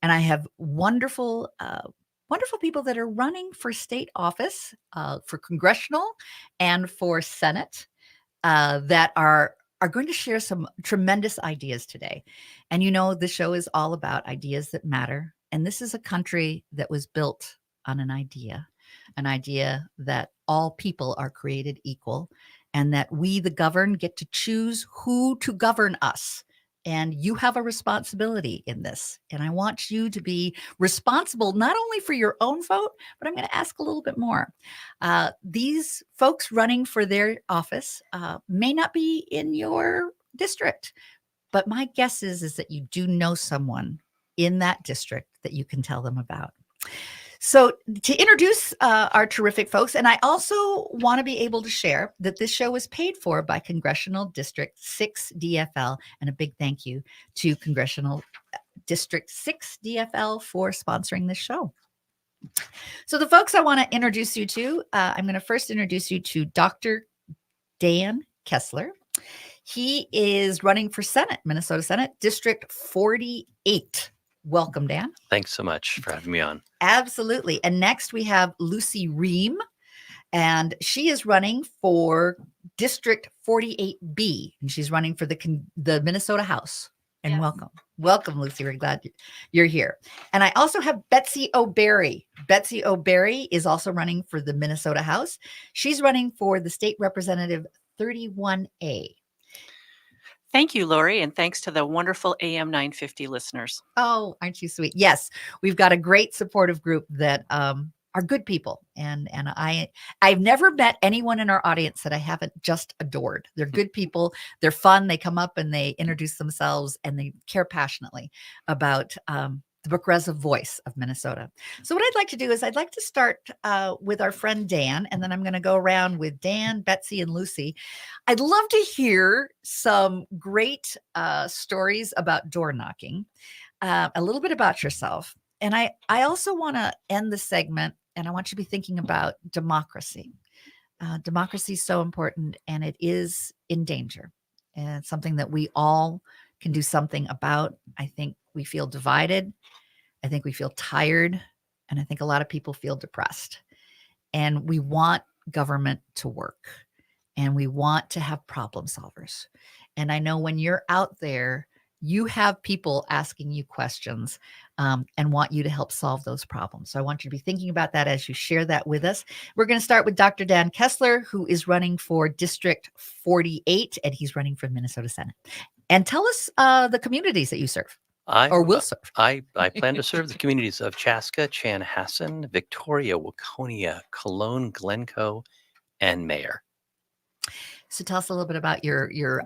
and I have wonderful people that are running for state office, for congressional and for Senate, that are going to share some tremendous ideas today. And the show is all about ideas that matter. And this is a country that was built on an idea that all people are created equal, and that we, the governed, get to choose who to govern us. And you have a responsibility in this. And I want you to be responsible not only for your own vote, but I'm going to ask a little bit more. These folks running for their office may not be in your district, but my guess is that you do know someone in that district that you can tell them about. So, to introduce our terrific folks, and I also want to be able to share that this show was paid for by Congressional District 6 DFL, and a big thank you to Congressional District 6 DFL for sponsoring this show. So, the folks I want to introduce you to, I'm going to first introduce you to Dr. Dan Kessler. He is running for Senate, Minnesota Senate, District 48. Welcome, Dan. Thanks so much for having me on. Absolutely. And next we have Lucy Ream, and she is running for District 48B, and she's running for the Minnesota House. And yes. Welcome, Lucy. We're glad you're here. And I also have Betsy O'Berry. Betsy O'Berry is also running for the Minnesota House. She's running for the State Representative 31A. Thank you, Lori, and thanks to the wonderful AM 950 listeners. Oh, aren't you sweet? Yes, we've got a great supportive group that are good people, and I've never met anyone in our audience that I haven't just adored. They're good people. They're fun. They come up and they introduce themselves, and they care passionately about the Progressive voice of Minnesota. So what I'd like to do is I'd like to start with our friend Dan, and then I'm going to go around with Dan, Betsy, and Lucy. I'd love to hear some great stories about door knocking, a little bit about yourself. And I also want to end the segment, and I want you to be thinking about democracy. Democracy is so important, and it is in danger. And it's something that we all can do something about. I think we feel divided. I think we feel tired. And I think a lot of people feel depressed. And we want government to work. And we want to have problem solvers. And I know when you're out there, you have people asking you questions and want you to help solve those problems. So I want you to be thinking about that as you share that with us. We're going to start with Dr. Dan Kessler, who is running for District 48, and he's running for the Minnesota Senate. And tell us the communities that you serve. Will serve. I plan to serve the communities of Chaska, Chanhassen, Victoria, Waconia, Cologne, Glencoe, and Mayer. So tell us a little bit about your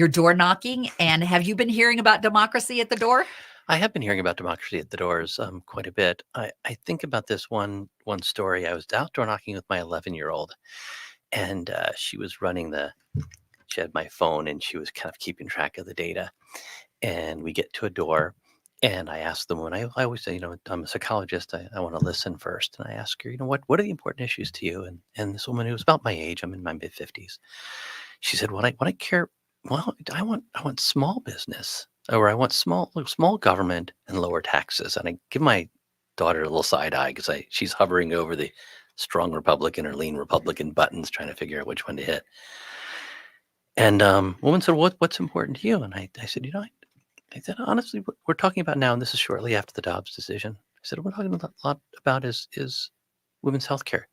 door knocking, and have you been hearing about democracy at the door? I have been hearing about democracy at the doors quite a bit. I think about this one story. I was out door knocking with my 11-year-old, and she was running she had my phone, and she was kind of keeping track of the data. And we get to a door, and I ask the woman, I always say, I'm a psychologist. I want to listen first. And I ask her, what are the important issues to you? And this woman, who was about my age, I'm in my mid-50s, she said, what I care, well, I want small business, or I want small government and lower taxes. And I give my daughter a little side eye because she's hovering over the strong Republican or lean Republican buttons, trying to figure out which one to hit. And woman said, what's important to you? And I said, I said, honestly, what we're talking about now, and this is shortly after the Dobbs decision, I said, what we're talking a lot about is women's health care.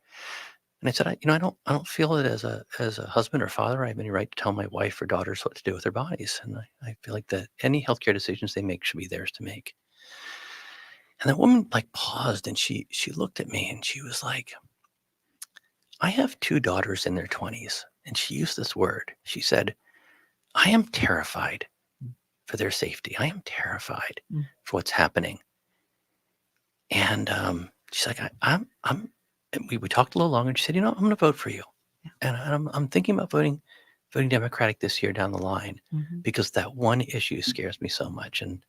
And I said, I don't feel that as a husband or father, I have any right to tell my wife or daughters what to do with their bodies. And I feel like that any healthcare decisions they make should be theirs to make. And that woman paused, and she looked at me, and she was like, I have 2 daughters in their 20s. And she used this word. She said, I am terrified for their safety. I am terrified for what's happening. And she's like, and we talked a little longer, and she said, I'm going to vote for you. Yeah. And I'm thinking about voting Democratic this year down the line, because that one issue scares me so much. And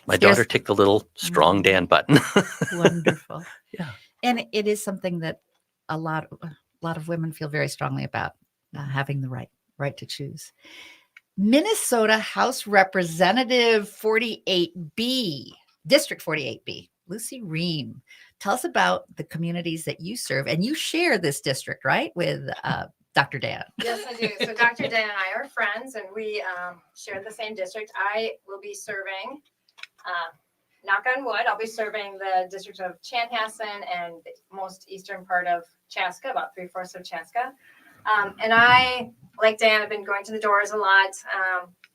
my daughter ticked the little strong Dan button. Wonderful. Yeah. And it is something that a lot of women feel very strongly about, having the right to choose. Minnesota House Representative 48B. District 48B. Lucy Ream, tell us about the communities that you serve, and you share this district, right, with Dr. Dan? Yes, I do. So Dr. Dan and I are friends, and we share the same district. I will be serving, knock on wood, I'll be serving the district of Chanhassen and the most eastern part of Chaska, about 3/4 of Chaska. And I, like Dan, have been going to the doors a lot,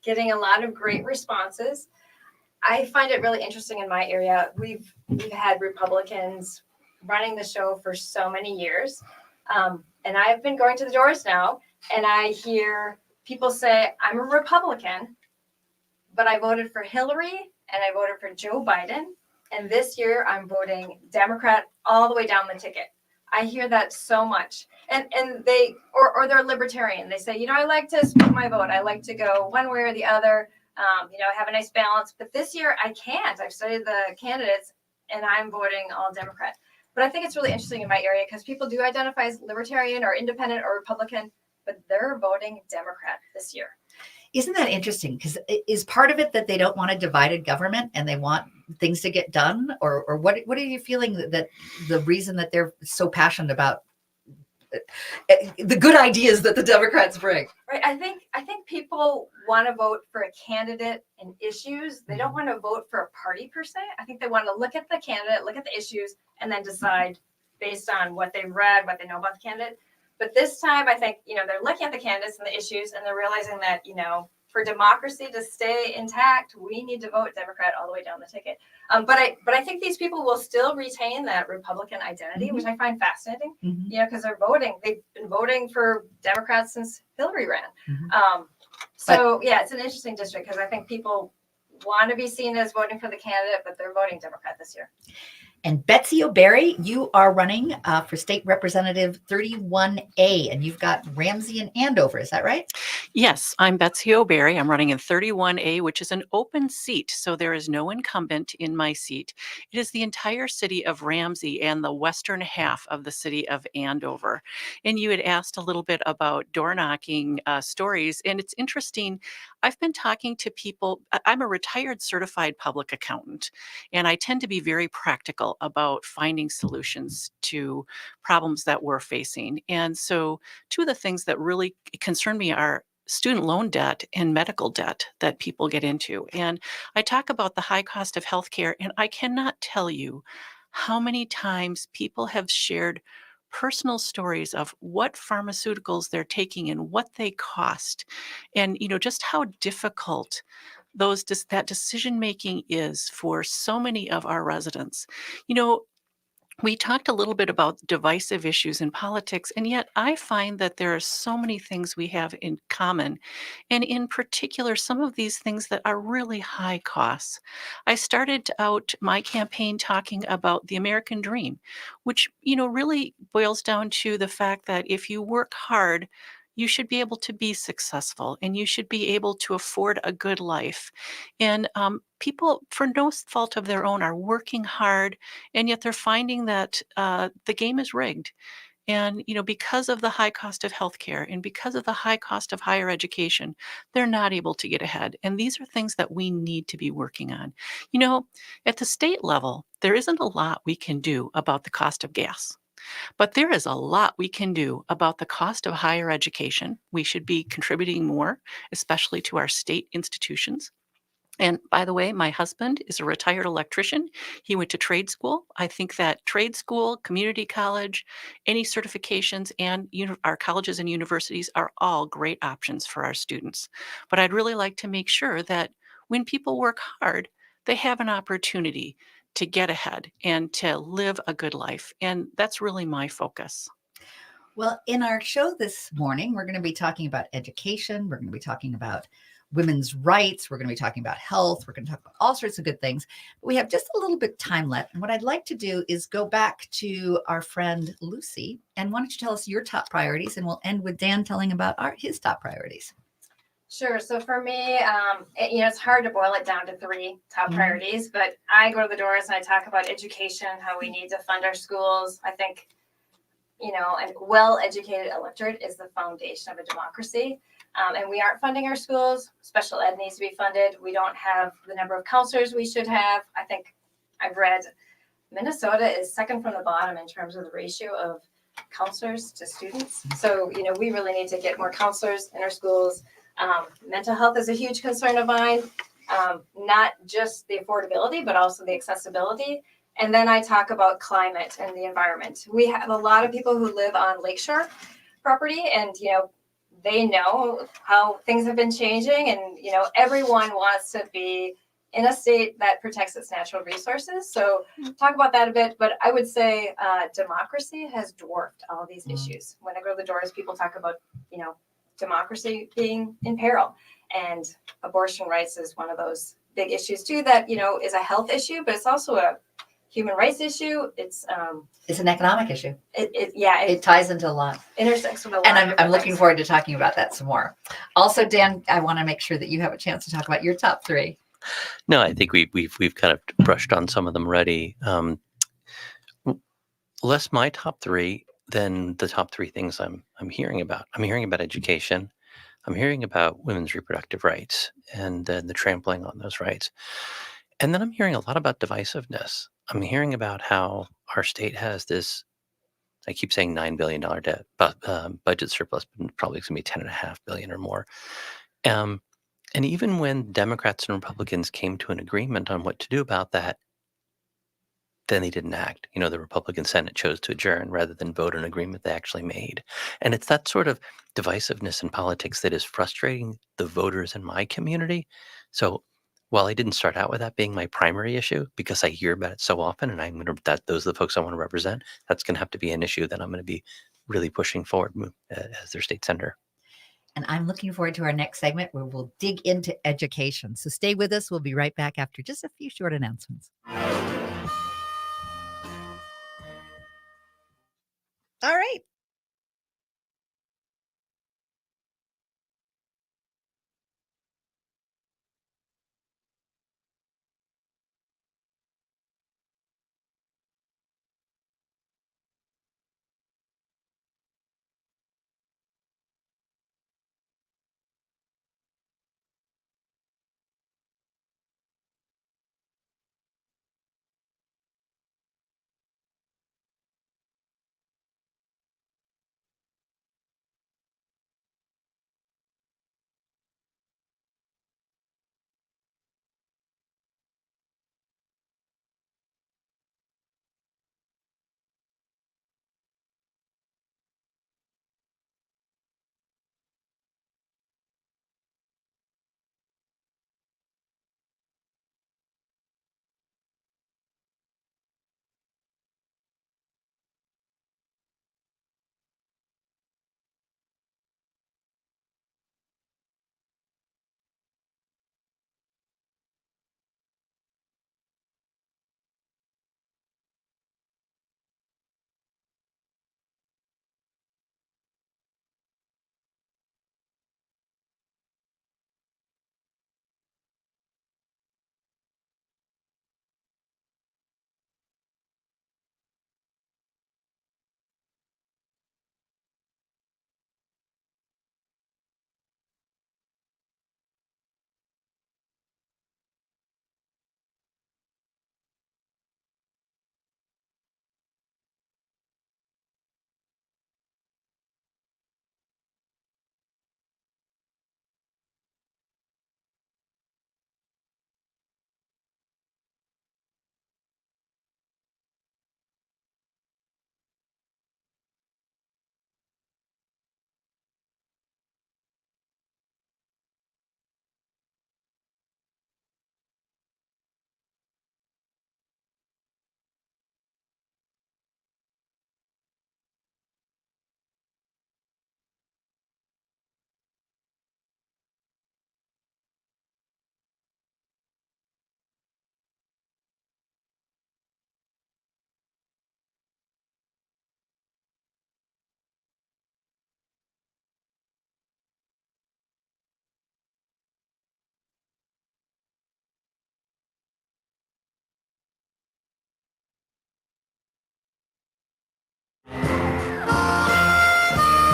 getting a lot of great responses. I find it really interesting in my area. We've had Republicans running the show for so many years. And I've been going to the doors now, and I hear people say, I'm a Republican, but I voted for Hillary and I voted for Joe Biden. And this year I'm voting Democrat all the way down the ticket. I hear that so much. And they, or they're libertarian. They say, I like to split my vote. I like to go one way or the other. Have a nice balance. But this year I can't. I've studied the candidates and I'm voting all Democrat. But I think it's really interesting in my area because people do identify as libertarian or independent or Republican, but they're voting Democrat this year. Isn't that interesting? Because is part of it that they don't want a divided government and they want things to get done? Or what are you feeling that the reason that they're so passionate about the good ideas that the Democrats bring? Right. I think people want to vote for a candidate and issues. They don't want to vote for a party per se. I think they want to look at the candidate, look at the issues, and then decide based on what they've read, what they know about the candidate. But this time, I think, they're looking at the candidates and the issues, and they're realizing that, for democracy to stay intact, we need to vote Democrat all the way down the ticket. But I think these people will still retain that Republican identity, which I find fascinating, because they've been voting for Democrats since Hillary ran. It's an interesting district because I think people want to be seen as voting for the candidate, but they're voting Democrat this year. And Betsy O'Barry, you are running for State Representative 31A, and you've got Ramsey and Andover. Is that right? Yes, I'm Betsy O'Barry. I'm running in 31A, which is an open seat, so there is no incumbent in my seat. It is the entire city of Ramsey and the western half of the city of Andover. And you had asked a little bit about door knocking stories, and it's interesting. I've been talking to people. I'm a retired certified public accountant, and I tend to be very practical about finding solutions to problems that we're facing. And so two of the things that really concern me are student loan debt and medical debt that people get into. And I talk about the high cost of healthcare, and I cannot tell you how many times people have shared personal stories of what pharmaceuticals they're taking and what they cost, and just how difficult that decision making is for so many of our residents. We talked a little bit about divisive issues in politics, and yet I find that there are so many things we have in common, and in particular, some of these things that are really high costs. I started out my campaign talking about the American dream, which, really boils down to the fact that if you work hard, you should be able to be successful and you should be able to afford a good life. And people, for no fault of their own, are working hard, and yet they're finding that the game is rigged. And, because of the high cost of healthcare and because of the high cost of higher education, they're not able to get ahead. And these are things that we need to be working on. At the state level, there isn't a lot we can do about the cost of gas. But there is a lot we can do about the cost of higher education. We should be contributing more, especially to our state institutions. And by the way, my husband is a retired electrician. He went to trade school. I think that trade school, community college, any certifications, and our colleges and universities are all great options for our students. But I'd really like to make sure that when people work hard, they have an opportunity to get ahead and to live a good life. And that's really my focus. Well, in our show this morning, we're going to be talking about education. We're going to be talking about women's rights. We're going to be talking about health. We're going to talk about all sorts of good things. But we have just a little bit time left. And what I'd like to do is go back to our friend Lucy. And why don't you tell us your top priorities? And we'll end with Dan telling about his top priorities. Sure. So for me, it's hard to boil it down to 3 top priorities, but I go to the doors and I talk about education, how we need to fund our schools. I think, a well-educated electorate is the foundation of a democracy. And we aren't funding our schools. Special ed needs to be funded. We don't have the number of counselors we should have. I think I've read Minnesota is second from the bottom in terms of the ratio of counselors to students. So, we really need to get more counselors in our schools. Mental health is a huge concern of mine, not just the affordability, but also the accessibility. And then I talk about climate and the environment. We have a lot of people who live on lakeshore property, and, they know how things have been changing, and, everyone wants to be in a state that protects its natural resources. So talk about that a bit, but I would say democracy has dwarfed all of these issues. When I go to the doors, people talk about, democracy being in peril, and abortion rights is one of those big issues too, that, is a health issue, but it's also a human rights issue. It's an economic issue. It ties into a lot. intersects with a lot. And of I'm looking things. forward to talking about that some more. Also, Dan, I want to make sure that you have a chance to talk about your top three. No, I think we've kind of brushed on some of them already. Less my top three than the top three things I'm hearing about. I'm hearing about education. I'm hearing about women's reproductive rights and then the trampling on those rights. And then I'm hearing a lot about divisiveness. I'm hearing about how our state has this, I keep saying $9 billion debt, budget surplus, but probably it's going to be $10.5 billion or more. And even when Democrats and Republicans came to an agreement on what to do about that, then they didn't act. The Republican Senate chose to adjourn rather than vote an agreement they actually made. And it's that sort of divisiveness in politics that is frustrating the voters in my community. So while I didn't start out with that being my primary issue, because I hear about it so often, and those are the folks I want to represent, that's going to have to be an issue that I'm going to be really pushing forward as their state senator. And I'm looking forward to our next segment where we'll dig into education. So stay with us. We'll be right back after just a few short announcements. All right.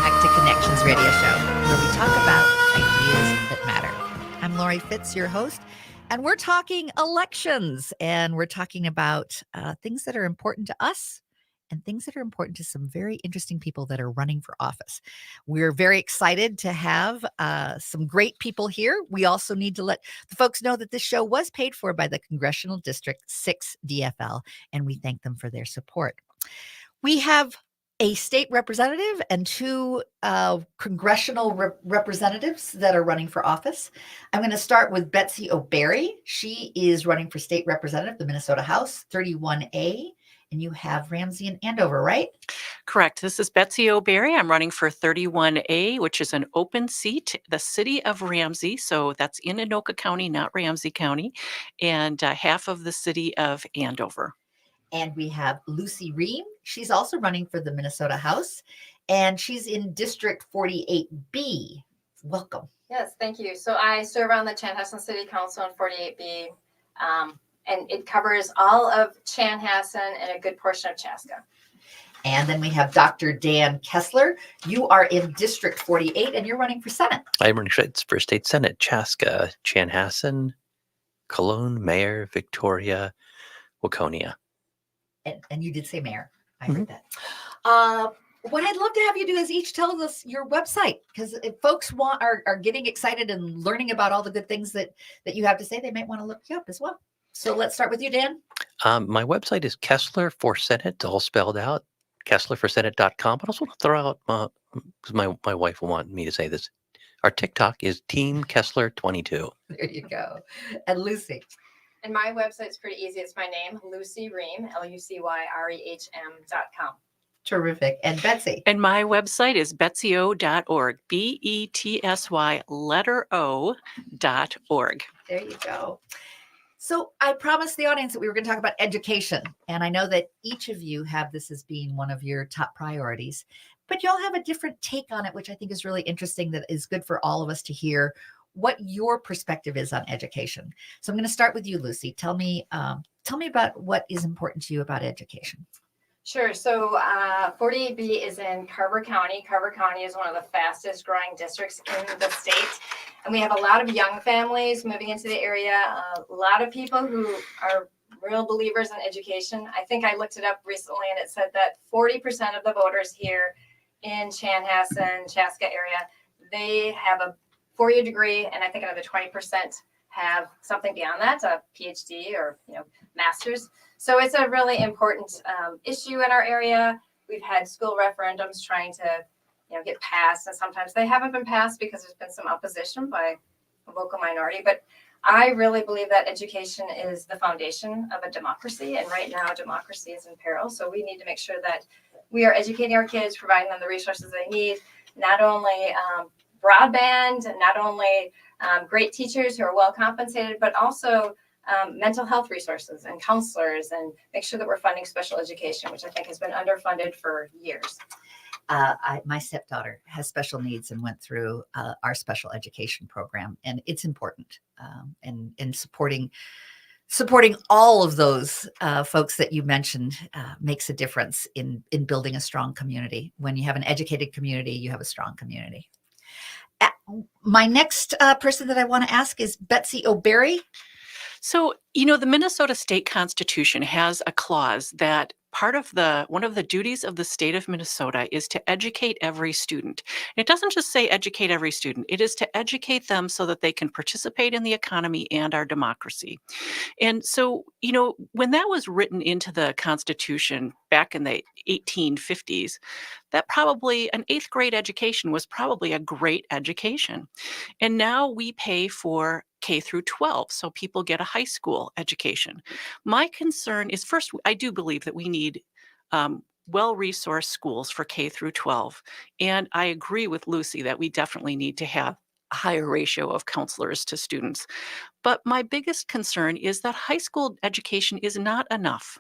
Back to Connections Radio Show, where we talk about I'm Lori Fitz, your host, and we're talking elections, and we're talking about things that are important to us and things that are important to some very interesting people that are running for office. We're very excited to have some great people here. We also need to let the folks know that this show was paid for by the Congressional District 6 DFL, and we thank them for their support. We have a state representative and two congressional representatives that are running for office. I'm going to start with Betsy O'Barry. She is running for state representative, the Minnesota House, 31A. And you have Ramsey and Andover, right? Correct. This is Betsy O'Barry. I'm running for 31A, which is an open seat, the city of Ramsey. So that's in Anoka County, not Ramsey County, and half of the city of Andover. And we have Lucy Ream. She's also running for the Minnesota House, and she's in District 48B. Welcome. Yes, thank you. So I serve on the Chanhassen City Council in 48B, and it covers all of Chanhassen and a good portion of Chaska. And then we have Dr. Dan Kessler. You are in District 48, and you're running for Senate. I'm running for state senate, Chaska, Chanhassen, Cologne, Mayor, Victoria, Waconia. And you did say mayor. I heard that. What I'd love to have you do is each tell us your website, because if folks are getting excited and learning about all the good things that you have to say, they might want to look you up as well. So let's start with you, Dan. My website is Kessler for Senate, all spelled out, KesslerForSenate.com. But I also want to throw out, because my wife will want me to say this, our TikTok is Team Kessler 22. There you go. And Lucy. And my website's pretty easy. It's my name, Lucy Ream, LucyRehm.com. Terrific. And Betsy. And my website is betsyo.org, BETSY letter O.org. There you go. So I promised the audience that we were going to talk about education. And I know that each of you have this as being one of your top priorities, but y'all have a different take on it, which I think is really interesting, that is good for all of us to hear what your perspective is on education. So I'm going to start with you, Lucy. Tell me about what is important to you about education. Sure. So 48B is in Carver County. Carver County is one of the fastest growing districts in the state. And we have a lot of young families moving into the area, a lot of people who are real believers in education. I think I looked it up recently, and it said that 40% of the voters here in Chanhassen, Chaska area, they have a 4-year degree, and I think another 20% have something beyond that, a PhD or master's. So it's a really important issue in our area. We've had school referendums trying to get passed, and sometimes they haven't been passed because there's been some opposition by a vocal minority. But I really believe that education is the foundation of a democracy, and right now democracy is in peril. So we need to make sure that we are educating our kids, providing them the resources they need, not only broadband, and not only great teachers who are well compensated, but also mental health resources and counselors, and make sure that we're funding special education, which I think has been underfunded for years. My stepdaughter has special needs and went through our special education program, and it's important. And supporting all of those folks that you mentioned makes a difference in building a strong community. When you have an educated community, you have a strong community. My next person that I want to ask is Betsy O'Barry. So, the Minnesota State Constitution has a clause that one of the duties of the state of Minnesota is to educate every student. And it doesn't just say educate every student, it is to educate them so that they can participate in the economy and our democracy. And so, when that was written into the Constitution back in the 1850s, that probably an 8th grade education was probably a great education. And now we pay for K through 12, so people get a high school education. My concern is, first, I do believe that we need well-resourced schools for K through 12. And I agree with Lucy that we definitely need to have a higher ratio of counselors to students. But my biggest concern is that high school education is not enough.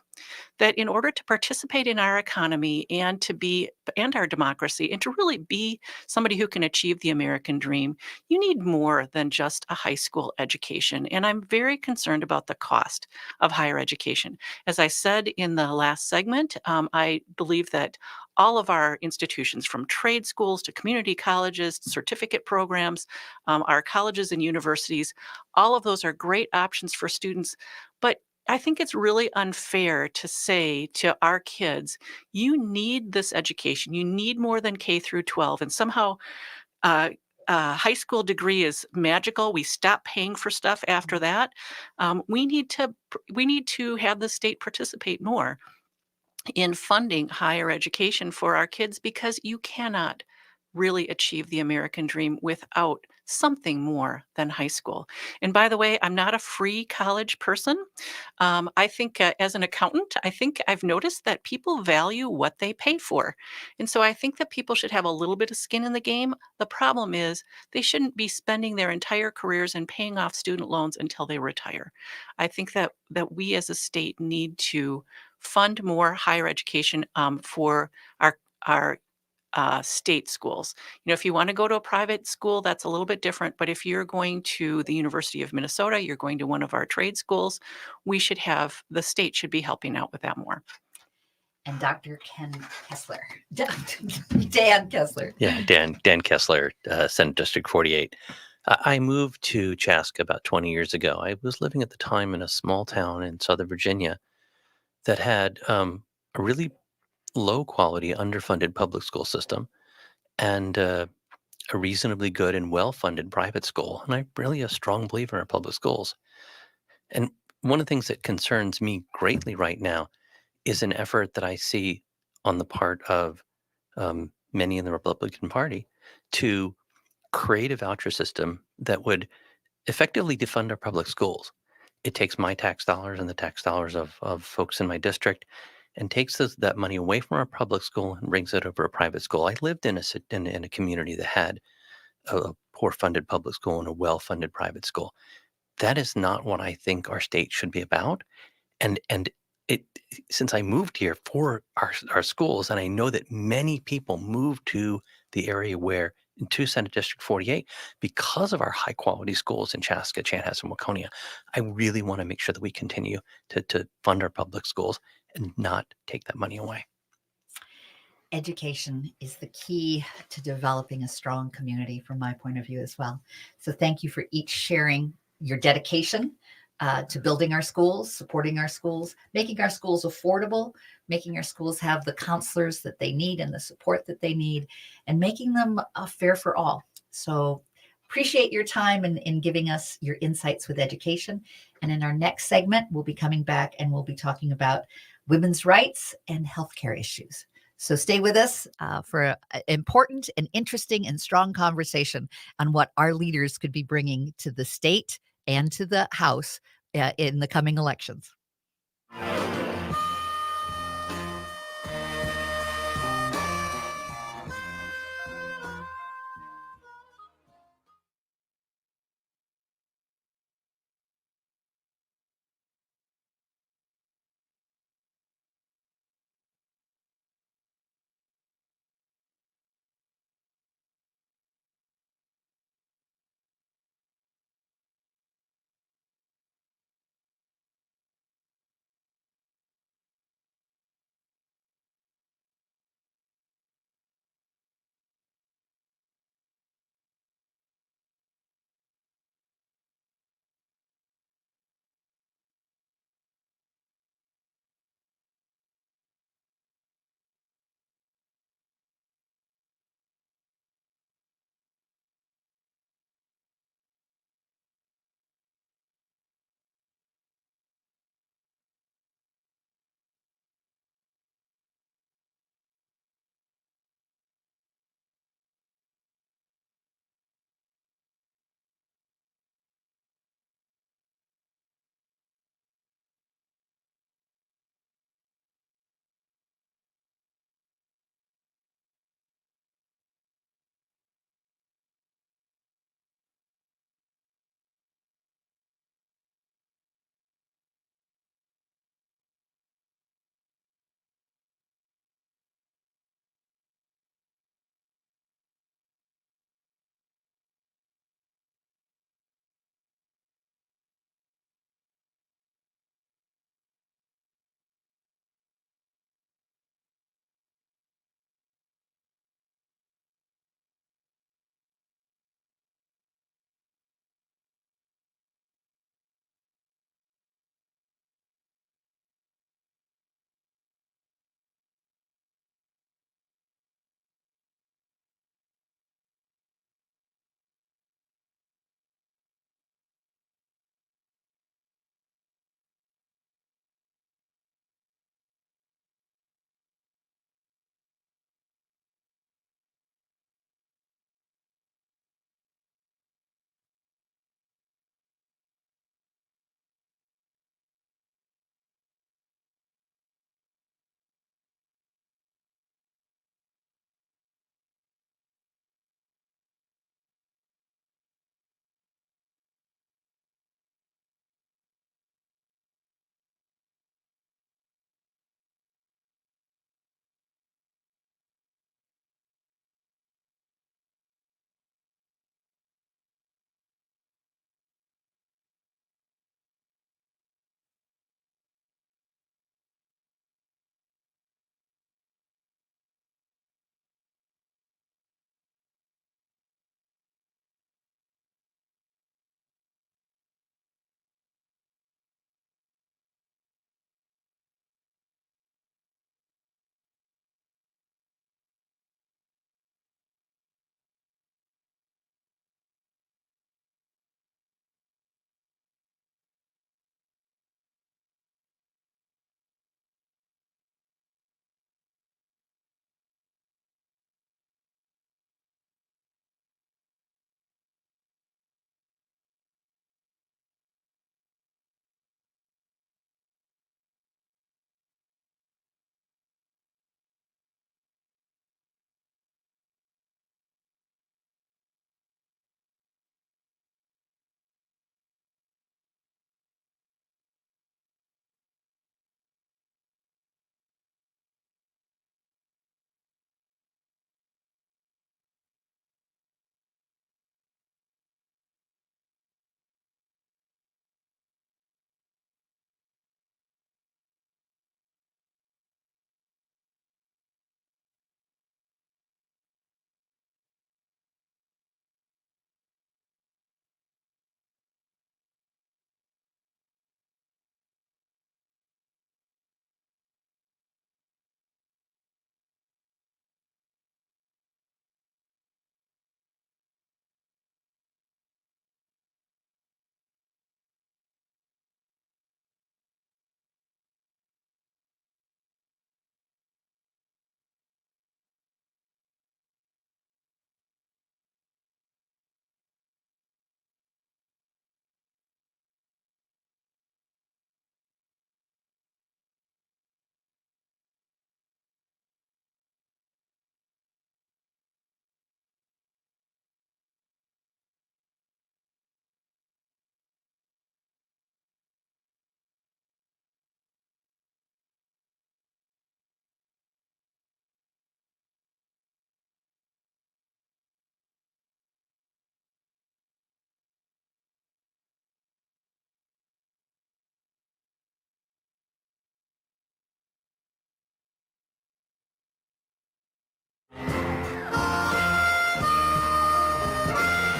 That in order to participate in our economy and to be and our democracy and to really be somebody who can achieve the American dream, you need more than just a high school education. And I'm very concerned about the cost of higher education. As I said in the last segment, I believe that all of our institutions, from trade schools to community colleges, certificate programs, our colleges and universities, all of those are great options for students. But I think it's really unfair to say to our kids, you need this education. You need more than K through 12. And somehow uh, a high school degree is magical. We stop paying for stuff after that. We need to have the state participate more in funding higher education for our kids, because you cannot really achieve the American dream without something more than high school. And by the way, I'm not a free college person. I think as an accountant, I think I've noticed that people value what they pay for. And so I think that people should have a little bit of skin in the game. The problem is they shouldn't be spending their entire careers and paying off student loans until they retire. I think that we as a state need to fund more higher education for our state schools. You know, if you want to go to a private school, that's a little bit different. But if you're going to the University of Minnesota, you're going to one of our trade schools, the state should be helping out with that more. And Dr. Ken Kessler, Dan Kessler. Yeah, Dan Kessler, Senate District 48. I moved to Chaska about 20 years ago. I was living at the time in a small town in Southern Virginia that had a really low quality, underfunded public school system and a reasonably good and well funded private school. And I'm really a strong believer in public schools. And one of the things that concerns me greatly right now is an effort that I see on the part of many in the Republican Party to create a voucher system that would effectively defund our public schools. It takes my tax dollars and the tax dollars of folks in my district and takes that money away from our public school and brings it over to a private school. I lived in a community that had a poor funded public school and a well funded private school. That is not what I think our state should be about. And it since I moved here for our schools, and I know that many people moved to the area to Senate District 48 because of our high quality schools in Chaska, Chanhassen, Waconia. I really want to make sure that we continue to fund our public schools and not take that money away. Education is the key to developing a strong community from my point of view as well. So thank you for each sharing your dedication to building our schools, supporting our schools, making our schools affordable, making our schools have the counselors that they need and the support that they need, and making them fair for all. So appreciate your time in giving us your insights with education. And in our next segment, we'll be coming back and we'll be talking about women's rights and healthcare issues. So stay with us for an important and interesting and strong conversation on what our leaders could be bringing to the state and to the House in the coming elections.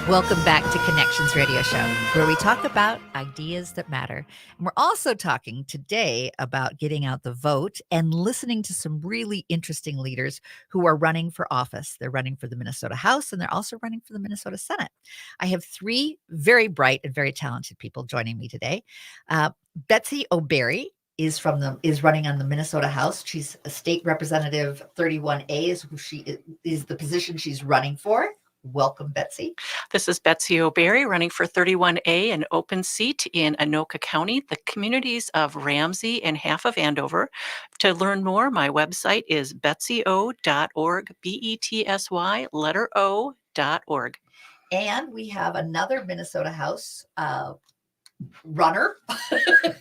Welcome back to Connections Radio Show, where we talk about ideas that matter. And we're also talking today about getting out the vote and listening to some really interesting leaders who are running for office. They're running for the Minnesota House and they're also running for the Minnesota Senate. I have three very bright and very talented people joining me today. Betsy O'Berry is running on the Minnesota House. She's a state representative. 31A is who she is the position she's running for. Welcome, Betsy. This is Betsy O'Berry running for 31A, an open seat in Anoka County, the communities of Ramsey and half of Andover. To learn more, my website is betsyo.org, BETSY, letter O.org. And we have another Minnesota House runner.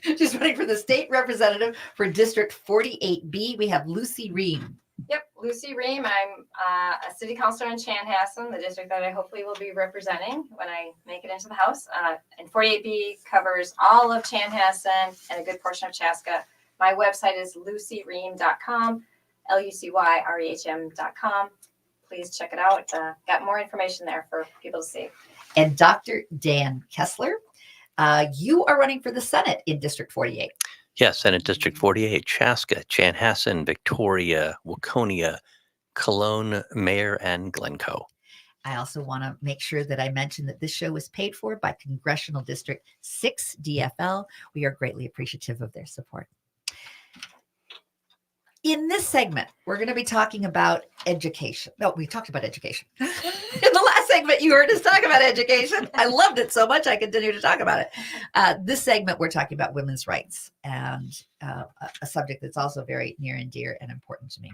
She's running for the state representative for District 48B. We have Lucy Ream. Yep, Lucy Ream. I'm a city councilor in Chanhassen, the district that I hopefully will be representing when I make it into the House. And 48B covers all of Chanhassen and a good portion of Chaska. My website is lucyream.com, LUCYREHM.com. Please check it out. Got more information there for people to see. And Dr. Dan Kessler, you are running for the Senate in District 48. Yes, Senate District 48, Chaska, Chanhassen, Victoria, Waconia, Cologne, Mayor, and Glencoe. I also want to make sure that I mention that this show is paid for by Congressional District 6 DFL. We are greatly appreciative of their support. In this segment, we're going to be talking about education. No, we talked about education. In the last segment, you heard us talk about education. I loved it so much, I continue to talk about it. This segment, we're talking about women's rights and a subject that's also very near and dear and important to me.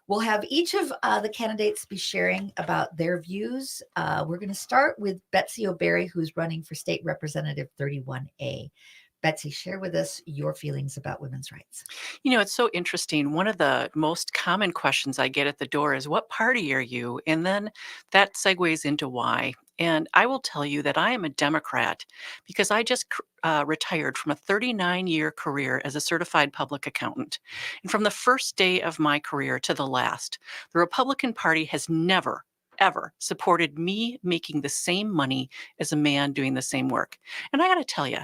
We'll have each of the candidates be sharing about their views. We're going to start with Betsy O'Berry, who's running for State Representative 31A. Betsy, share with us your feelings about women's rights. You know, it's so interesting. One of the most common questions I get at the door is, what party are you? And then that segues into why. And I will tell you that I am a Democrat because I just retired from a 39-year career as a certified public accountant. And from the first day of my career to the last, the Republican Party has never, ever supported me making the same money as a man doing the same work. And I got to tell you,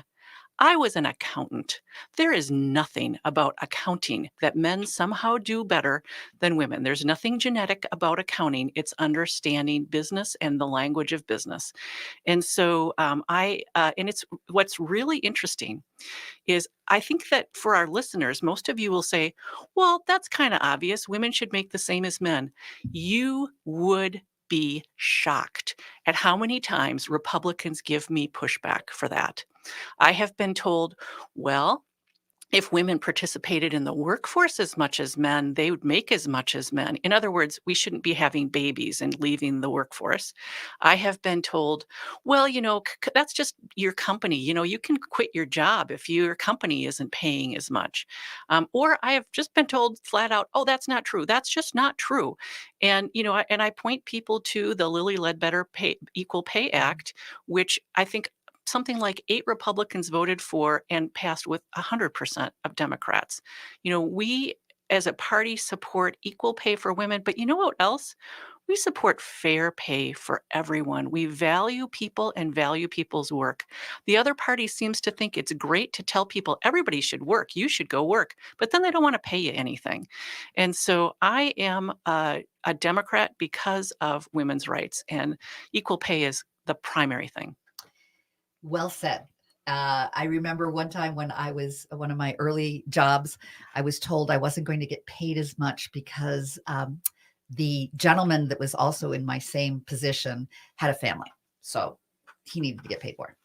I was an accountant. There is nothing about accounting that men somehow do better than women. There's nothing genetic about accounting. It's understanding business and the language of business. And so and it's what's really interesting is I think that for our listeners, most of you will say, well, that's kind of obvious. Women should make the same as men. You would be shocked at how many times Republicans give me pushback for that. I have been told, well, if women participated in the workforce as much as men, they would make as much as men. In other words, we shouldn't be having babies and leaving the workforce. I have been told, well, you know, that's just your company. You know, you can quit your job if your company isn't paying as much. Or I have just been told flat out, oh, that's not true. That's just not true. And, you know, I point people to the Lilly Ledbetter Equal Pay Act, which I think something like 8 Republicans voted for and passed with 100% of Democrats. You know, we as a party support equal pay for women, but you know what else? We support fair pay for everyone. We value people and value people's work. The other party seems to think it's great to tell people everybody should work, you should go work, but then they don't want to pay you anything. And so I am a Democrat because of women's rights, and equal pay is the primary thing. Well said. I remember one time when I was one of my early jobs, I was told I wasn't going to get paid as much because the gentleman that was also in my same position had a family. So he needed to get paid more.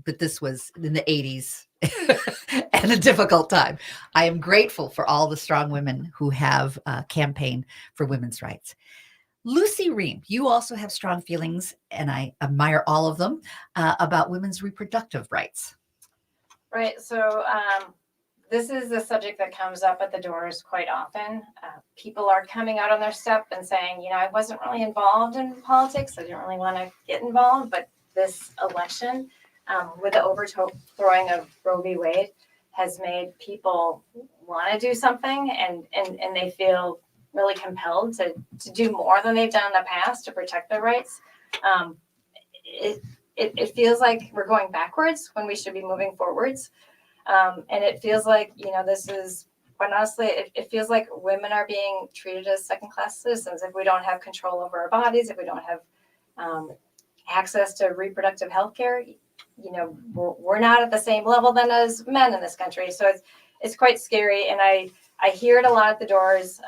But this was in the 80s and a difficult time. I am grateful for all the strong women who have campaigned for women's rights. Lucy Ream, you also have strong feelings, and I admire all of them, about women's reproductive rights. Right. So this is a subject that comes up at the doors quite often. People are coming out on their step and saying, you know, I wasn't really involved in politics. I didn't really want to get involved. But this election, with the overthrowing of Roe v. Wade, has made people want to do something, and they feel really compelled to do more than they've done in the past to protect their rights. it feels like we're going backwards when we should be moving forwards. And it feels like, this is, quite honestly, it feels like women are being treated as second-class citizens if we don't have control over our bodies, if we don't have access to reproductive health care. We're not at the same level then as men in this country. So it's quite scary. And I hear it a lot at the doors.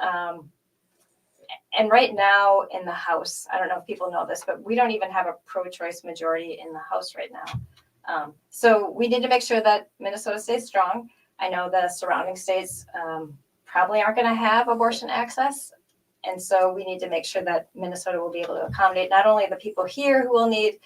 And right now in the House, I don't know if people know this, but we don't even have a pro-choice majority in the House right now. So we need to make sure that Minnesota stays strong. I know the surrounding states probably aren't going to have abortion access. And so we need to make sure that Minnesota will be able to accommodate not only the people here who will need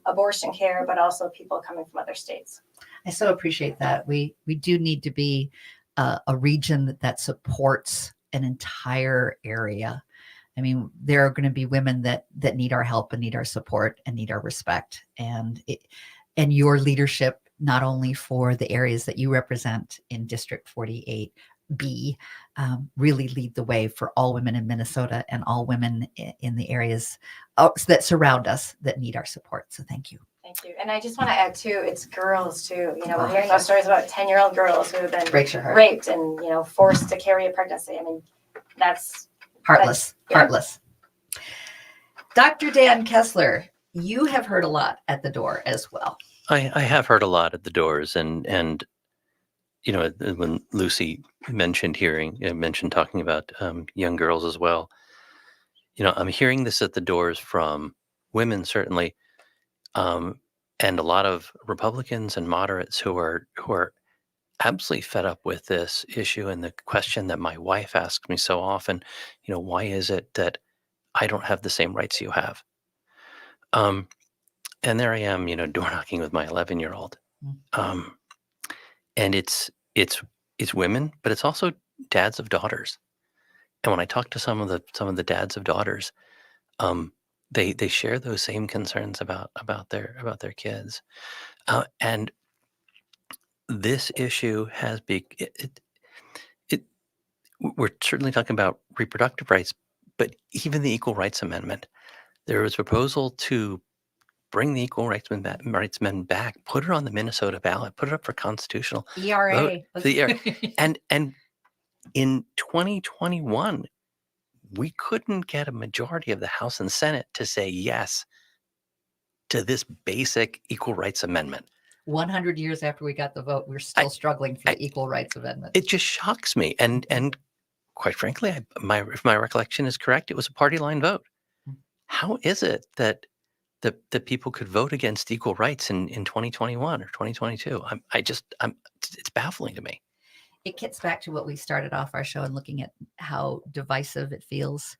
abortion care, but also people coming from other states. I so appreciate that. We do need to be a region that supports an entire area. I mean, there are going to be women that need our help and need our support and need our respect, and your leadership, not only for the areas that you represent in District 48B, really lead the way for all women in Minnesota and all women in the areas that surround us that need our support. So thank you. Thank you. And I just want to add too, it's girls too. We're hearing those stories about 10-year-old girls who have been Breaks your heart. raped and, forced to carry a pregnancy. I mean, that's Heartless. Yeah. Heartless. Dr. Dan Kessler, you have heard a lot at the door as well. I have heard a lot at the doors, and when Lucy mentioned talking about young girls as well, I'm hearing this at the doors from women certainly, and a lot of Republicans and moderates who are absolutely fed up with this issue. And the question that my wife asks me so often, why is it that I don't have the same rights you have? And there I am, door knocking with my 11-year-old. And it's women, but it's also dads of daughters. And when I talk to some of the dads of daughters, they share those same concerns about their kids. And this issue has we're certainly talking about reproductive rights, but even the Equal Rights Amendment, there was a proposal to bring the Equal Rights Men back, put it on the Minnesota ballot, put it up for constitutional ERA. vote. And in 2021, we couldn't get a majority of the House and Senate to say yes to this basic Equal Rights Amendment. 100 years after we got the vote, we're still struggling for the Equal Rights Amendment. It just shocks me. And quite frankly, if my recollection is correct, it was a party line vote. How is it that people could vote against equal rights in 2021 or 2022? It's baffling to me. It gets back to what we started off our show and looking at how divisive it feels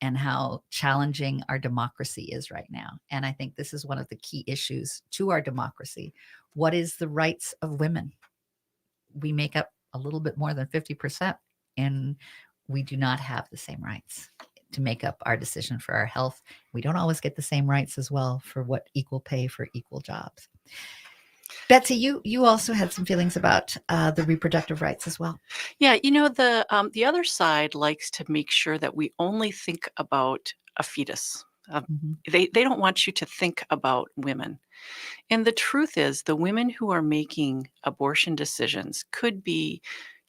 and how challenging our democracy is right now. And I think this is one of the key issues to our democracy. What is the rights of women? We make up a little bit more than 50%, and we do not have the same rights to make up our decision for our health. We don't always get the same rights as well for what equal pay for equal jobs. Betsy, you also had some feelings about the reproductive rights as well. Yeah, the other side likes to make sure that we only think about a fetus. They don't want you to think about women. And the truth is, the women who are making abortion decisions could be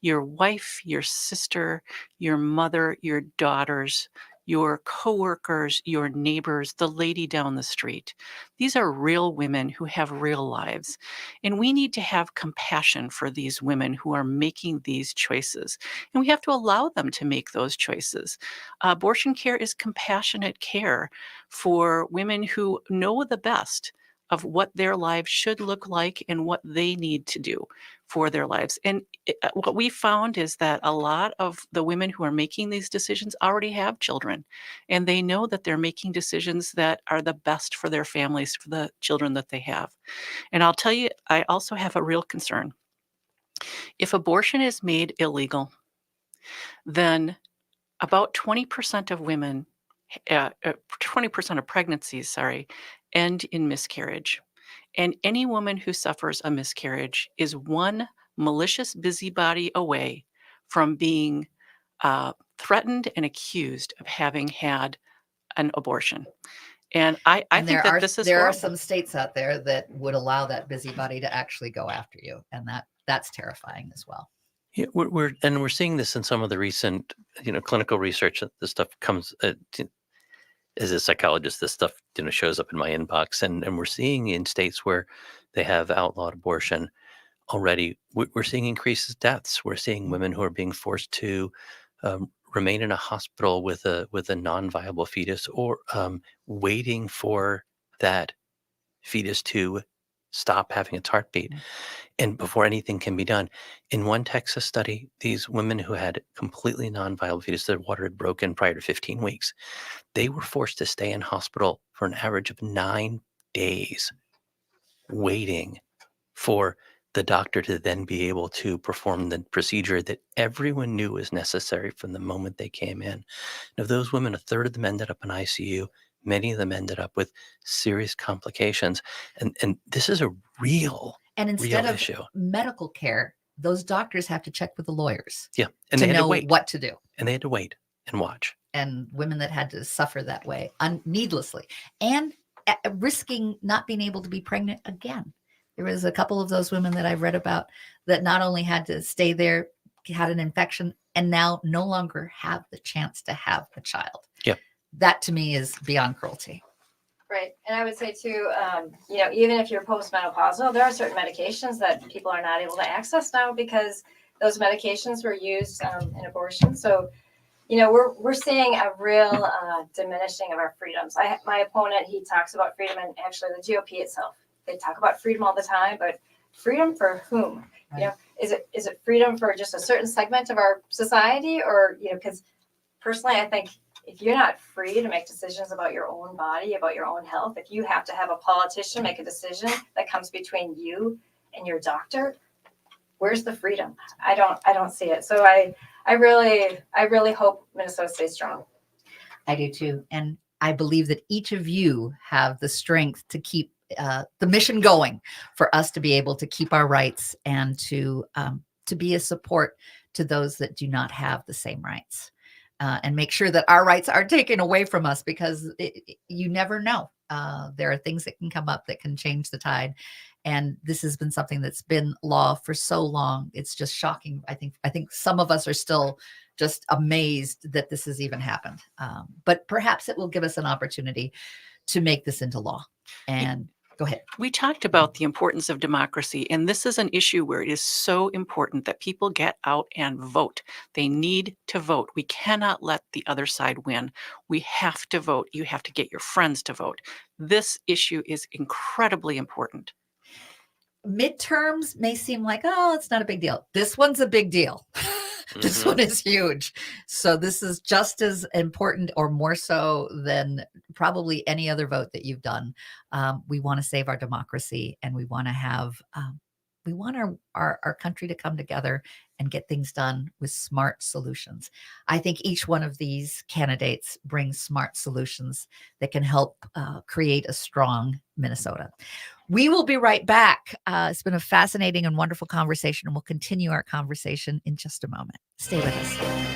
your wife, your sister, your mother, your daughters, your coworkers, your neighbors, the lady down the street. These are real women who have real lives. And we need to have compassion for these women who are making these choices. And we have to allow them to make those choices. Abortion care is compassionate care for women who know the best of what their lives should look like and what they need to do for their lives. And what we found is that a lot of the women who are making these decisions already have children, and they know that they're making decisions that are the best for their families, for the children that they have. And I'll tell you, I also have a real concern. If abortion is made illegal, then about 20% of women, 20% of pregnancies, end in miscarriage. And any woman who suffers a miscarriage is one malicious busybody away from being threatened and accused of having had an abortion. And I And think that this is there are horrible. some states out there that would allow that busybody to actually go after you, and that's terrifying as well. Yeah, we're seeing this in some of the recent, clinical research. That this stuff comes as a psychologist. This stuff, shows up in my inbox, and we're seeing in states where they have outlawed abortion already. We're seeing increases deaths. We're seeing women who are being forced to remain in a hospital with a non-viable fetus, or waiting for that fetus to stop having its heartbeat, and before anything can be done. In one Texas study, these women who had completely non-viable fetus, their water had broken prior to 15 weeks, they were forced to stay in hospital for an average of 9 days, waiting for the doctor to then be able to perform the procedure that everyone knew was necessary from the moment they came in. And of those women, a third of them ended up in ICU. Many of them ended up with serious complications. And this is a real And instead of issue. medical care, those doctors have to check with the lawyers Yeah. And to they had to know wait. what to do. And they had to wait and watch. And women that had to suffer that way needlessly, and risking not being able to be pregnant again. There was a couple of those women that I've read about that not only had to stay there, had an infection, and now no longer have the chance to have a child. Yeah. That to me is beyond cruelty. Right. And I would say too, even if you're postmenopausal, there are certain medications that people are not able to access now because those medications were used in abortion. So, we're seeing a real diminishing of our freedoms. My opponent, he talks about freedom, and actually the GOP itself, they talk about freedom all the time, but freedom for whom? Right. Is it freedom for just a certain segment of our society, or because personally, I think if you're not free to make decisions about your own body, about your own health, if you have to have a politician make a decision that comes between you and your doctor, where's the freedom? I don't see it. So I really hope Minnesota stays strong. I do too. And I believe that each of you have the strength to keep the mission going, for us to be able to keep our rights and to be a support to those that do not have the same rights, and make sure that our rights are taken away from us, because you never know. There are things that can come up that can change the tide. And this has been something that's been law for so long. It's just shocking. I think some of us are still just amazed that this has even happened. But perhaps it will give us an opportunity to make this into law. And go ahead. We talked about the importance of democracy, and this is an issue where it is so important that people get out and vote. They need to vote. We cannot let the other side win. We have to vote. You have to get your friends to vote. This issue is incredibly important. Midterms may seem like, oh, it's not a big deal. This one's a big deal. This one is huge. So this is just as important, or more so, than probably any other vote that you've done. We want to save our democracy, and we want to have, we want our country to come together and get things done with smart solutions. I think each one of these candidates brings smart solutions that can help create a strong Minnesota. We will be right back. It's been a fascinating and wonderful conversation, and we'll continue our conversation in just a moment. Stay with us.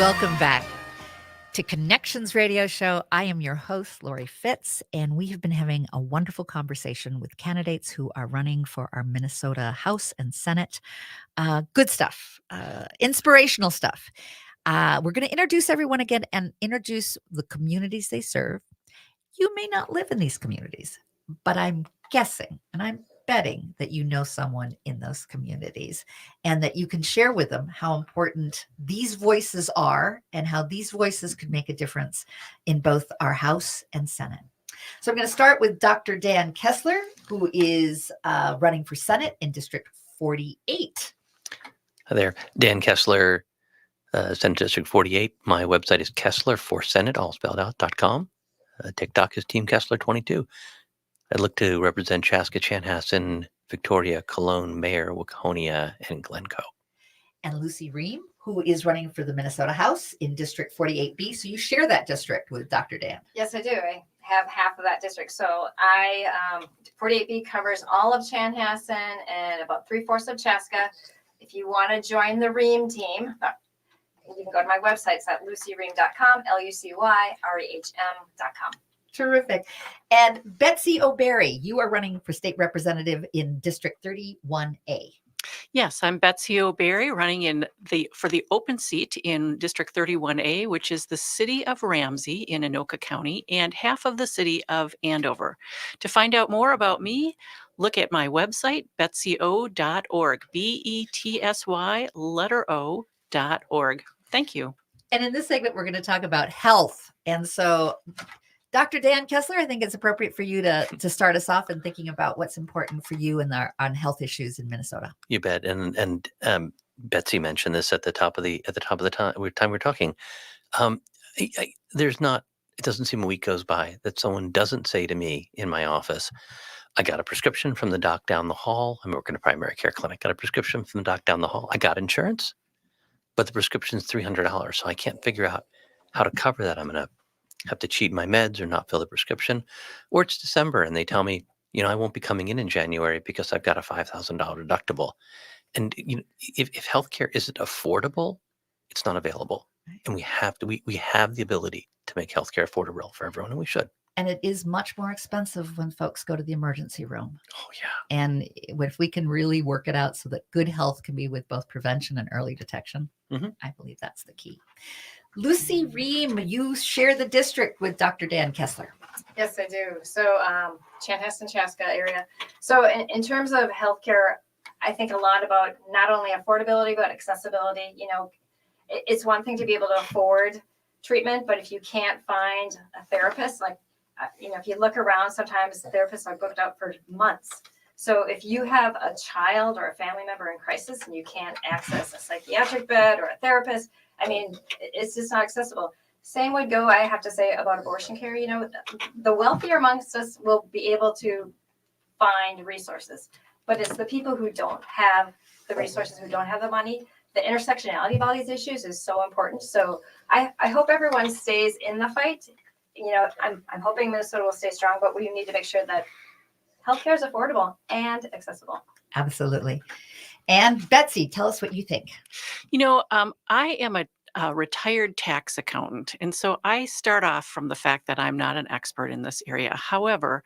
Welcome back to Connections Radio Show. I am your host, Lori Fitz, and we have been having a wonderful conversation with candidates who are running for our Minnesota House and Senate. Good stuff, inspirational stuff. We're going to introduce everyone again and introduce the communities they serve. You may not live in these communities, but I'm guessing and I'm betting that you know someone in those communities and that you can share with them how important these voices are and how these voices could make a difference in both our House and Senate. So I'm going to start with Dr. Dan Kessler, who is running for Senate in District 48. Hi there, Dan Kessler, Senate District 48. My website is KesslerForSenate, all spelled out, .com. TikTok is Team Kessler 22. I look to represent Chaska, Chanhassen, Victoria, Cologne, Mayer, Waconia, and Glencoe. And Lucy Ream, who is running for the Minnesota House in District 48B. So you share that district with Dr. Dan. Yes, I do. I have half of that district. So 48B covers all of Chanhassen and about 3/4 of Chaska. If you want to join the Ream team, you can go to my website. It's at lucyream.com, LUCYREHM.com. Terrific. And Betsy O'Barry, you are running for state representative in District 31A. Yes, I'm Betsy O'Barry, running for the open seat in District 31A, which is the city of Ramsey in Anoka County and half of the city of Andover. To find out more about me, look at my website, betsyo.org, BETSY letter O.org. Thank you. And in this segment, we're going to talk about health. And so, Dr. Dan Kessler, I think it's appropriate for you to start us off in thinking about what's important for you on health issues in Minnesota. You bet. And Betsy mentioned this at the top of the time we're talking. It doesn't seem a week goes by that someone doesn't say to me in my office, I got a prescription from the doc down the hall. I'm working at a primary care clinic. Got a prescription from the doc down the hall. I got insurance, but the prescription's $300, so I can't figure out how to cover that. I'm going to have to cheat my meds or not fill the prescription. Or it's December and they tell me, I won't be coming in January because I've got a $5,000 deductible. And if healthcare isn't affordable, it's not available. And we have the ability to make healthcare affordable for everyone, and we should. And it is much more expensive when folks go to the emergency room. Oh, yeah. And if we can really work it out so that good health can be with both prevention and early detection, I believe that's the key. Lucy Ream, you share the district with Dr. Dan Kessler. Yes, I do. So Chanhassen, Chaska area. So in terms of healthcare, I think a lot about not only affordability, but accessibility. It's one thing to be able to afford treatment, but if you can't find a therapist, if you look around, sometimes therapists are booked out for months. So if you have a child or a family member in crisis and you can't access a psychiatric bed or a therapist, it's just not accessible. Same would go, I have to say, about abortion care. The wealthier amongst us will be able to find resources, but it's the people who don't have the resources, who don't have the money. The intersectionality of all these issues is so important. So I hope everyone stays in the fight. I'm hoping Minnesota will stay strong, but we need to make sure that healthcare is affordable and accessible. Absolutely. And Betsy, tell us what you think. I am a retired tax accountant. And so I start off from the fact that I'm not an expert in this area. However,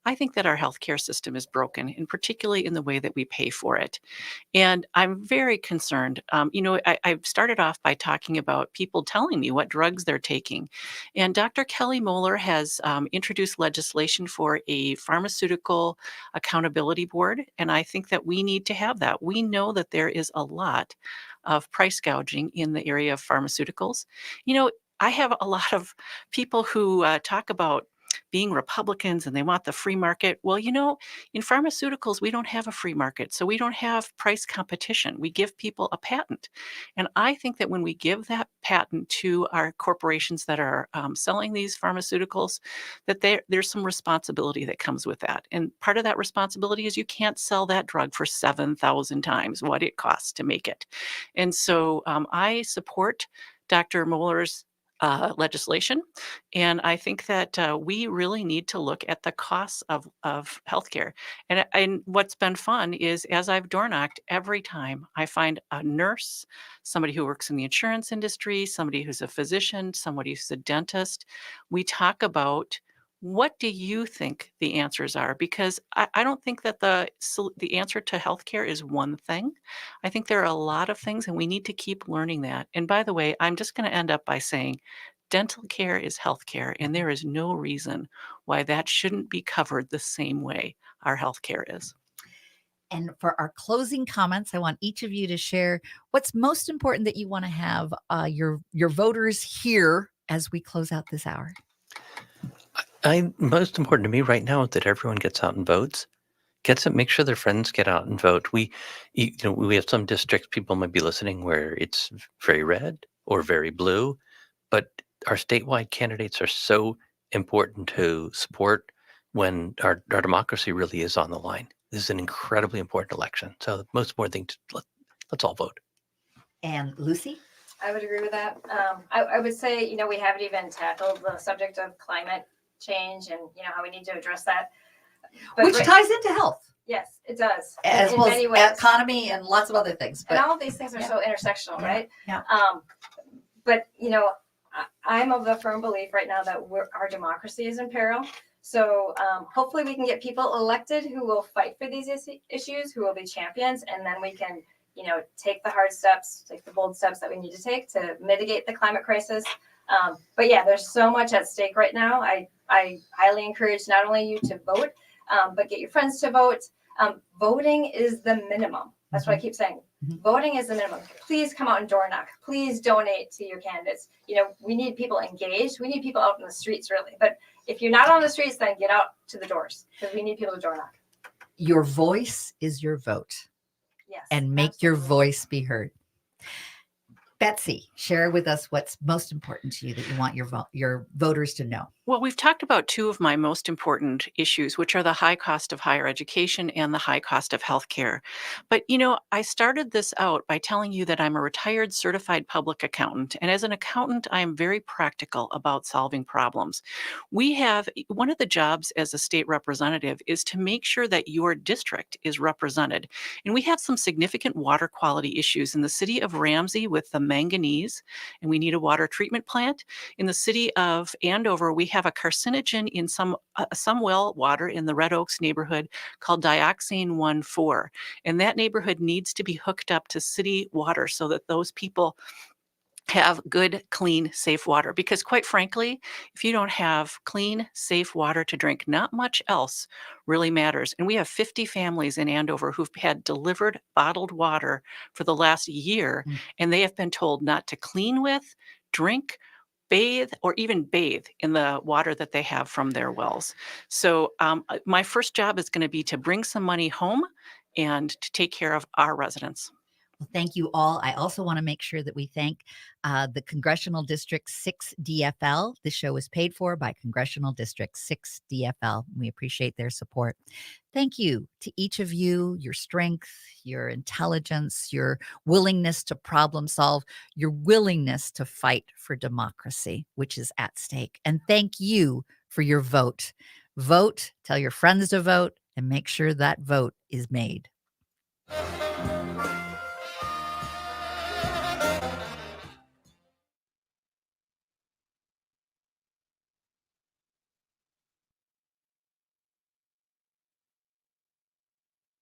I think that our healthcare system is broken, and particularly in the way that we pay for it. And I'm very concerned. I've started off by talking about people telling me what drugs they're taking. And Dr. Kelly Moeller has introduced legislation for a pharmaceutical accountability board. And I think that we need to have that. We know that there is a lot of price gouging in the area of pharmaceuticals. I have a lot of people who talk about being Republicans and they want the free market. Well, in pharmaceuticals, we don't have a free market. So we don't have price competition. We give people a patent. And I think that when we give that patent to our corporations that are selling these pharmaceuticals, that there's some responsibility that comes with that. And part of that responsibility is you can't sell that drug for 7,000 times what it costs to make it. And so I support Dr. Moeller's legislation. And I think that we really need to look at the costs of healthcare. And what's been fun is as I've door knocked, every time I find a nurse, somebody who works in the insurance industry, somebody who's a physician, somebody who's a dentist, we talk about what do you think the answers are? Because I don't think that the answer to healthcare is one thing. I think there are a lot of things, and we need to keep learning that. And by the way, I'm just going to end up by saying dental care is healthcare, and there is no reason why that shouldn't be covered the same way our healthcare is. And for our closing comments, I want each of you to share what's most important that you want to have your voters hear as we close out this hour. Most important to me right now is that everyone gets out and votes. Make sure their friends get out and vote. We have some districts, people might be listening, where it's very red or very blue, but our statewide candidates are so important to support when our democracy really is on the line. This is an incredibly important election. So the most important thing, let's all vote. And Lucy? I would agree with that. I would say, we haven't even tackled the subject of climate change and, how we need to address that. But Which ties into health, yes, it does. as in well many as ways. economy and lots of other things. And But all of these things are Yeah. so intersectional, Yeah. right? Yeah. But I'm of the firm belief right now that our democracy is in peril. So hopefully we can get people elected who will fight for these issues, who will be champions, and then we can, take the hard steps, take the bold steps that we need to take to mitigate the climate crisis. But yeah, there's so much at stake right now. I highly encourage not only you to vote, but get your friends to vote. Voting is the minimum. That's what I keep saying. Mhm. Voting is the minimum. Please come out and door knock. Please donate to your candidates. We need people engaged. We need people out in the streets, really. But if you're not on the streets, then get out to the doors because we need people to door knock. your voice is your vote, Yes. and make your absolutely. voice be heard. Betsy, share with us what's most important to you that you want your voters to know. Well, we've talked about two of my most important issues, which are the high cost of higher education and the high cost of healthcare. But, I started this out by telling you that I'm a retired certified public accountant. And as an accountant, I am very practical about solving problems. One of the jobs as a state representative is to make sure that your district is represented. And we have some significant water quality issues in the city of Ramsey with the manganese, and we need a water treatment plant. In the city of Andover, we have a carcinogen in some well water in the Red Oaks neighborhood called dioxane 1,4. And that neighborhood needs to be hooked up to city water so that those people have good, clean, safe water. Because quite frankly, if you don't have clean, safe water to drink, not much else really matters. And we have 50 families in Andover who've had delivered bottled water for the last year, and they have been told not to clean with, drink, bathe, or even bathe in the water that they have from their wells. So my first job is going to be to bring some money home and to take care of our residents. Well, thank you all. I also want to make sure that we thank the Congressional District 6 DFL. This show is paid for by Congressional District 6 DFL. We appreciate their support. Thank you to each of you, your strength, your intelligence, your willingness to problem solve, your willingness to fight for democracy, which is at stake. And thank you for your vote. Vote, tell your friends to vote, and make sure that vote is made.